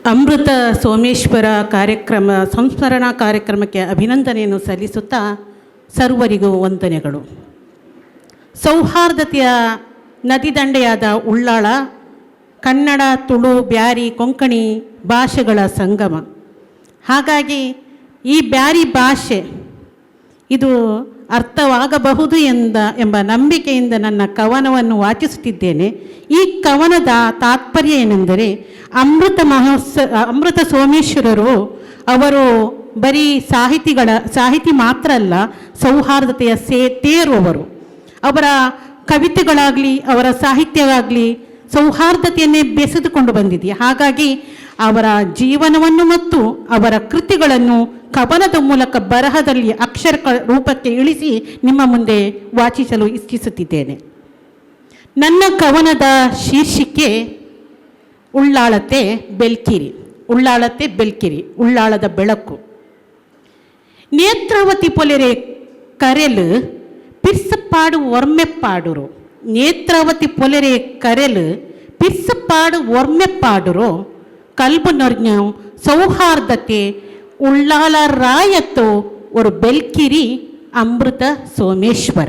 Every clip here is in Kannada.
ಅಮೃತ ಸೋಮೇಶ್ವರ ಕಾರ್ಯಕ್ರಮ ಸಂಸ್ಮರಣಾ ಕಾರ್ಯಕ್ರಮಕ್ಕೆ ಅಭಿನಂದನೆಯನ್ನು ಸಲ್ಲಿಸುತ್ತಾ ಸರ್ವರಿಗೂ ವಂದನೆಗಳು. ಸೌಹಾರ್ದತೆಯ ನದಿದಂಡೆಯಾದ ಉಳ್ಳಾಳ ಕನ್ನಡ, ತುಳು, ಬ್ಯಾರಿ, ಕೊಂಕಣಿ ಭಾಷೆಗಳ ಸಂಗಮ. ಹಾಗಾಗಿ ಈ ಬ್ಯಾರಿ ಭಾಷೆ ಇದು ಅರ್ಥವಾಗಬಹುದು ಎಂಬ ನಂಬಿಕೆಯಿಂದ ನನ್ನ ಕವನವನ್ನು ವಾಚಿಸುತ್ತಿದ್ದೇನೆ. ಈ ಕವನದ ತಾತ್ಪರ್ಯ ಏನೆಂದರೆ, ಅಮೃತ ಸೋಮೇಶ್ವರರು ಅವರು ಬರೀ ಸಾಹಿತಿ ಮಾತ್ರ ಅಲ್ಲ, ಸೌಹಾರ್ದತೆಯ ತೇರುವವರು. ಅವರ ಕವಿತೆಗಳಾಗಲಿ ಅವರ ಸಾಹಿತ್ಯವಾಗಲಿ ಸೌಹಾರ್ದತೆಯನ್ನೇ ಬೆಸೆದುಕೊಂಡು ಬಂದಿದೆ. ಹಾಗಾಗಿ ಅವರ ಜೀವನವನ್ನು ಮತ್ತು ಅವರ ಕೃತಿಗಳನ್ನು ಕವನದ ಮೂಲಕ ಬರಹದಲ್ಲಿ ಅಕ್ಷರ ರೂಪಕ್ಕೆ ಇಳಿಸಿ ನಿಮ್ಮ ಮುಂದೆ ವಾಚಿಸಲು ಇಚ್ಛಿಸುತ್ತಿದ್ದೇನೆ. ನನ್ನ ಕವನದ ಶೀರ್ಷಿಕೆ ಉಳ್ಳಾಳತೆ ಬೆಲ್ಕಿರಿ. ಉಳ್ಳಾಳದ ಬೆಳಕು. ನೇತ್ರಾವತಿ ಪೊಲೆರೆ ಕರೆಲು ಪಿರ್ಸಪಾಡು ಒರ್ಮೆಪ್ಪಾಡುರು. ನೇತ್ರಾವತಿ ಪೊಲೆರೆ ಕರೆಲು ಪಿರ್ಸಪಾಡು ಒರ್ಮೆಪ್ಪಾಡುರು. ಕಲ್ಬು ನೊರ್ಞ ಸೌಹಾರ್ದತೆ ಉಳ್ಳಾಳ ರಾಯತ್ತು ஒரு ಬೆಲ್ಕಿರಿ ಅಮೃತ ಸೋಮೇಶ್ವರ.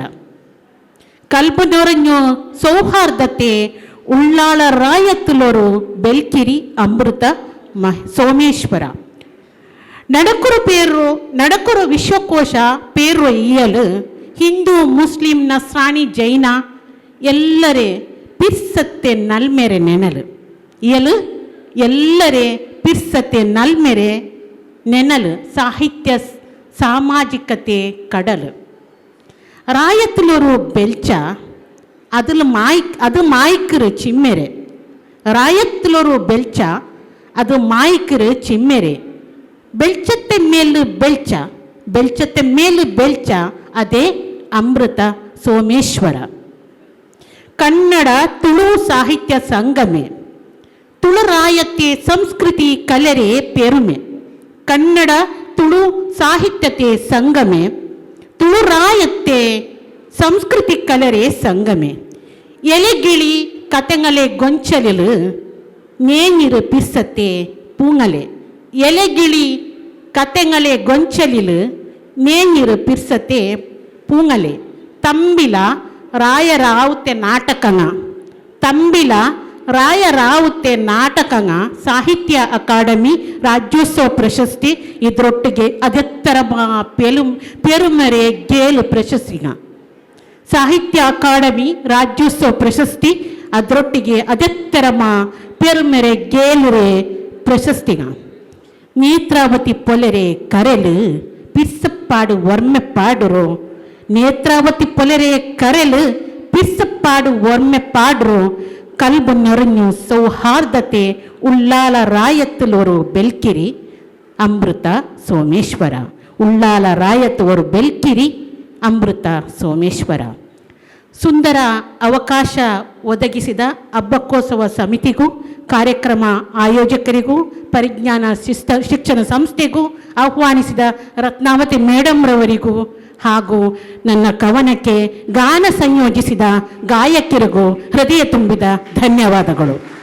ಕಲ್ಬು ನೊರ್ಞ ಸೌಹಾರ್ದತೆ ಉಳ್ಳಾಳ ರಾಯತ್ತುಲೊರು ಬೆಲ್ಕಿರಿ ಅಮೃತ ಸೋಮೇಶ್ವರ. ನಡಕುರು ವಿಶ್ವಕೋಶ ಪೇರು ಇಯಲು ಹಿಂದೂ, ಮುಸ್ಲಿಂ, ನಸ್ರಾಣಿ, ಜೈನ ಎಲ್ಲರೇ ಪಿರ್ಸತ್ತೆ ನಲ್ಮೆರೆ ನೆನಲು. ಇಯಲು ಎಲ್ಲರೇ ಪಿರ್ಸತ್ತೆ ನಲ್ಮೆರೆ ನೆನಲು. ಸಾಹಿತ್ಯ ಸಾಮಾಜಿಕತೆ ಕಡಲು. ರಾಯತ್ತುಲೊರು ಬೆಲ್ಚ ಅದು ಮಾಯ್ಕರು ಚಿಮ್ಮೆರೆ. ರಾಯತ್ತುಲೊರು ಬೆಲ್ಚ ಅದು ಮಾಯ್ಕರು ಚಿಮ್ಮೆರೆ. ಬೆಲ್ಚತ್ತೆ ಮೇಲು ಬೆಲ್ಚ ಅದೇ ಅಮೃತ ಸೋಮೇಶ್ವರ. ಕನ್ನಡ ತುಳು ಸಾಹಿತ್ಯ ಸಂಗಮೆ. ತುಳು ರಾಯತೆ ಸಂಸ್ಕೃತಿ ಕಲೆರೆ ಪೆರುಮೆ. ಕನ್ನಡ ತುಳು ಸಾಹಿತ್ಯತೆ ಸಂಗಮೆ. ತುಳು ರಾಯತೆ ಸಂಸ್ಕೃತಿ ಕಲೆರೆ ಸಂಗಮೆ. ಎಲೆಗಿಳಿ ಕತೆಂಗಲೆ ಗೊಂಚಲಿಲು ನೇನಿರು ಪಿರ್ಸತ್ತೆ ಪೂಂಗಲೆ. ಎಲೆಗಿಳಿ ಕತೆಂಗಲೆ ಗೊಂಚಲಿಲು ನೇನಿರು ಪಿರ್ಸತ್ತೆ ಪೂಂಗಲೆ. ತಂಬಿಲ ರಾಯರಾವುತೆ ನಾಟಕಂಗ ಸಾಹಿತ್ಯ ಅಕಾಡೆಮಿ ರಾಜ್ಯೋತ್ಸವ ಪ್ರಶಸ್ತಿ. ಇದರೊಟ್ಟಿಗೆ ಅದೆತ್ತರ ಪೆರುಮೆರೆ ಗೇಲು ಪ್ರಶಸ್ತಿಗ. ಸಾಹಿತ್ಯ ಅಕಾಡೆಮಿ ರಾಜ್ಯೋತ್ಸವ ಪ್ರಶಸ್ತಿ ಅದರೊಟ್ಟಿಗೆ ಅದೆತ್ತರ ಪೆರುಮೆರೆ ಗೇಲುರೆ ಪ್ರಶಸ್ತಿಗ. ನೇತ್ರಾವತಿ ಪೊಲೆರೆ ಕರೆಲು ಪಿರ್ಸಪ್ಪಾಡು ಒರ್ಮೆ ಪಾಡುರು. ನೇತ್ರಾವತಿ ಪೊಲೆರೆ ಕರೆಲು ಪಿರ್ಸಪ್ಪಾಡು ಒರ್ಮೆ ಪಾಡ್ರು. ಕಲ್ಬು ನೊರഞ്ഞു ಸೌಹಾರ್ದತೆ ಉಳ್ಳಾಳ ರಾಯತ್ತುಲೊರು ಬೆಲ್ಕಿರಿ ಅಮೃತ ಸೋಮೇಶ್ವರ. ಉಳ್ಳಾಳ ರಾಯತ್ತುವರು ಬೆಲ್ಕಿರಿ ಅಮೃತ ಸೋಮೇಶ್ವರ. ಸುಂದರ ಅವಕಾಶ ಒದಗಿಸಿದ ಹಬ್ಬಕ್ಕೋತ್ಸವ ಸಮಿತಿಗೂ, ಕಾರ್ಯಕ್ರಮ ಆಯೋಜಕರಿಗೂ, ಪರಿಜ್ಞಾನ ಶಿಕ್ಷಣ ಸಂಸ್ಥೆಗೂ, ಆಹ್ವಾನಿಸಿದ ರತ್ನಾವತಿ ಮೇಡಮ್ರವರಿಗೂ ಹಾಗೂ ನನ್ನ ಕವನಕ್ಕೆ ಗಾನ ಸಂಯೋಜಿಸಿದ ಗಾಯಕರಿಗೂ ಹೃದಯ ತುಂಬಿದ ಧನ್ಯವಾದಗಳು.